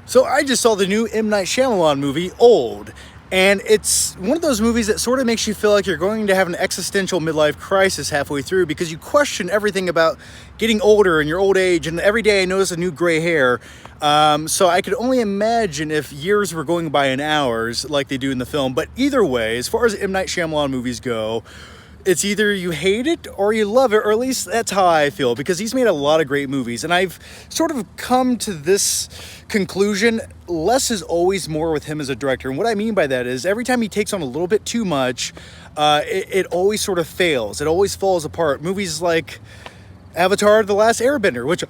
So I just saw the new M. Night Shyamalan movie, Old. And it's one of those movies that sort of makes you feel like you're going to have an existential midlife crisis halfway through because you question everything about getting older and your old age. And every day I notice a new gray hair. So I could only imagine if years were going by in hours like they do in the film. But either way, as far as M. Night Shyamalan movies go, it's either you hate it or you love it, or at least that's how I feel, because he's made a lot of great movies. And I've sort of come to this conclusion: less is always more with him as a director. And what I mean by that is every time he takes on a little bit too much, it always sort of fails. It always falls apart. Movies like Avatar: The Last Airbender, which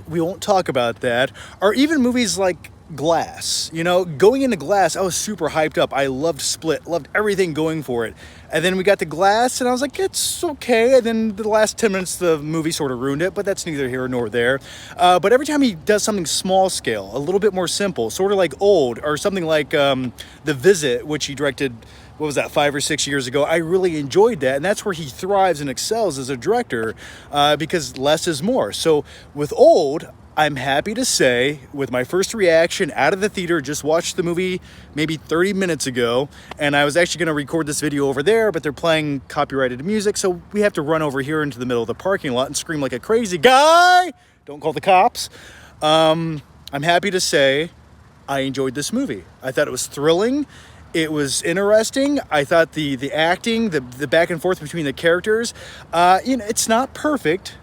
we won't talk about that, or even movies like Glass. You know, going into Glass, I was super hyped up. I loved Split, loved everything going for it. And then we got to Glass, and I was like, it's okay. And then the last 10 minutes of the movie sort of ruined it, but that's neither here nor there. But every time he does something small scale, a little bit more simple, sort of like Old, or something like The Visit, which he directed, what was that, 5 or 6 years ago, I really enjoyed that. And that's where he thrives and excels as a director, because less is more. So with Old, I'm happy to say, with my first reaction out of the theater, just watched the movie maybe 30 minutes ago, and I was actually going to record this video over there, but they're playing copyrighted music, so we have to run over here into the middle of the parking lot and scream like a crazy guy. Don't call the cops. I'm happy to say I enjoyed this movie. I thought it was thrilling. It was interesting. I thought the acting, the back and forth between the characters, it's not perfect,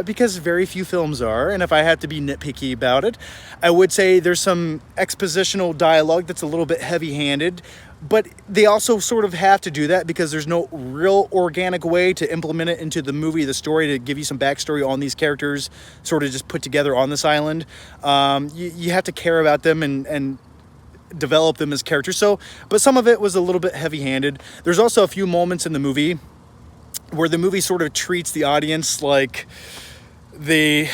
because very few films are. And if I had to be nitpicky about it, I would say there's some expositional dialogue that's a little bit heavy-handed, but they also sort of have to do that because there's no real organic way to implement it into the movie, the story, to give you some backstory on these characters sort of just put together on this island. You have to care about them and develop them as characters. So, but some of it was a little bit heavy-handed. There's also a few moments in the movie where the movie sort of treats the audience like for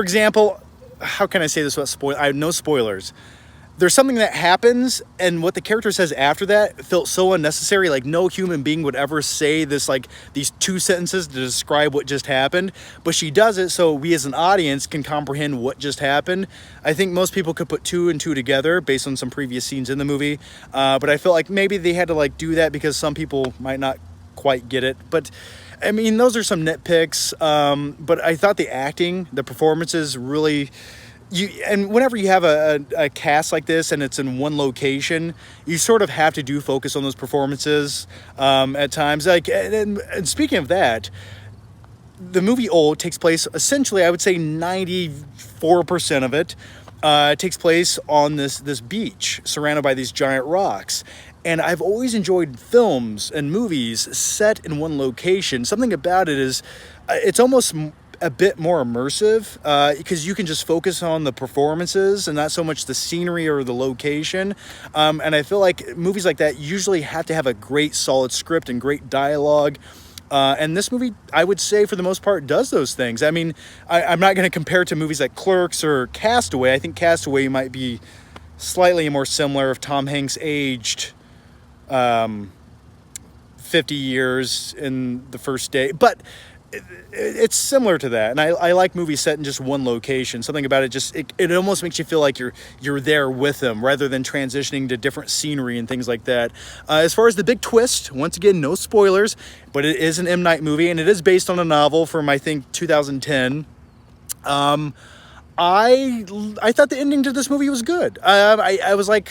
example, how can I say this without spoil? I have no spoilers. There's something that happens, and what the character says after that felt so unnecessary. Like, no human being would ever say this, like these 2 sentences to describe what just happened, but she does it so we as an audience can comprehend what just happened. I think most people could put 2 and 2 together based on some previous scenes in the movie, but I felt like maybe they had to like do that because some people might not quite get it. But I mean, those are some nitpicks, but I thought the acting, the performances really... and whenever you have a cast like this and it's in one location, you sort of have to do focus on those performances at times. Like, and speaking of that, the movie Old takes place essentially, I would say 94% of it takes place on this beach surrounded by these giant rocks. And I've always enjoyed films and movies set in one location. Something about it is it's almost a bit more immersive because you can just focus on the performances and not so much the scenery or the location. And I feel like movies like that usually have to have a great solid script and great dialogue. And this movie, I would say, for the most part, does those things. I mean, I'm not going to compare it to movies like Clerks or Castaway. I think Castaway might be slightly more similar if Tom Hanks aged 50 years in the first day. But it's similar to that, and I like movies set in just one location. Something about it just it almost makes you feel like you're there with them rather than transitioning to different scenery and things like that. As far as the big twist, once again, no spoilers, but it is an M. Night movie, and it is based on a novel from, I think, 2010. I thought the ending to this movie was good. I was like,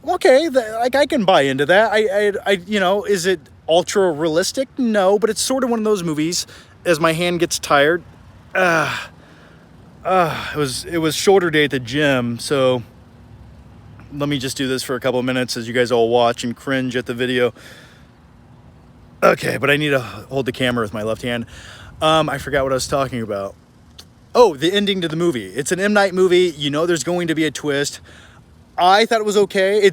okay, like I can buy into that. I is it ultra realistic? No, but it's sort of one of those movies. As my hand gets tired, it was shoulder day at the gym, so let me just do this for a couple of minutes as you guys all watch and cringe at the video. Okay, but I need to hold the camera with my left hand. I forgot what I was talking about. Oh, the ending to the movie. It's an M. Night movie. You know there's going to be a twist. I thought it was okay.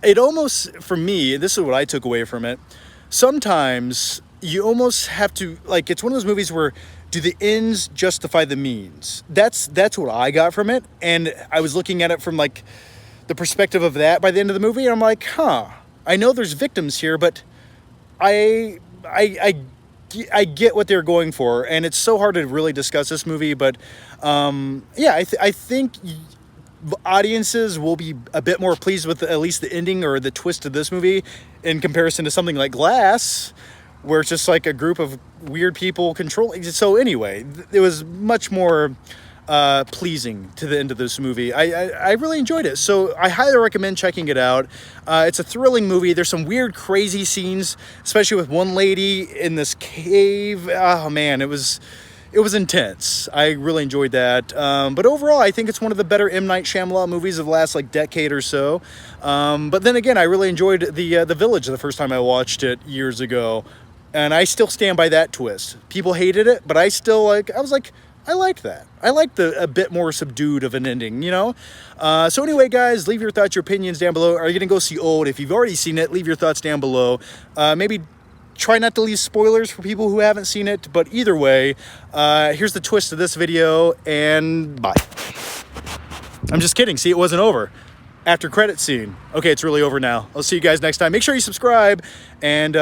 It almost, for me, this is what I took away from it. Sometimes you almost have to, like, it's one of those movies where do the ends justify the means? That's what I got from it. And I was looking at it from like the perspective of that by the end of the movie. And I'm like, I know there's victims here, but I I get what they're going for, and it's so hard to really discuss this movie, but yeah, I think audiences will be a bit more pleased with at least the ending or the twist of this movie in comparison to something like Glass, where it's just like a group of weird people controlling. So anyway, it was much more pleasing to the end of this movie. I really enjoyed it, so I highly recommend checking it out. It's a thrilling movie. There's some weird, crazy scenes, especially with one lady in this cave. Oh man, it was intense. I really enjoyed that. But overall, I think it's one of the better M. Night Shyamalan movies of the last like decade or so. But then again, I really enjoyed the Village the first time I watched it years ago, and I still stand by that twist. People hated it, but I was like, I liked that. I liked a bit more subdued of an ending, you know? So anyway, guys, leave your thoughts, your opinions down below. Are you going to go see Old? If you've already seen it, leave your thoughts down below. Maybe try not to leave spoilers for people who haven't seen it. But either way, here's the twist of this video, and bye. I'm just kidding. See, it wasn't over. After credit scene. Okay, it's really over now. I'll see you guys next time. Make sure you subscribe, and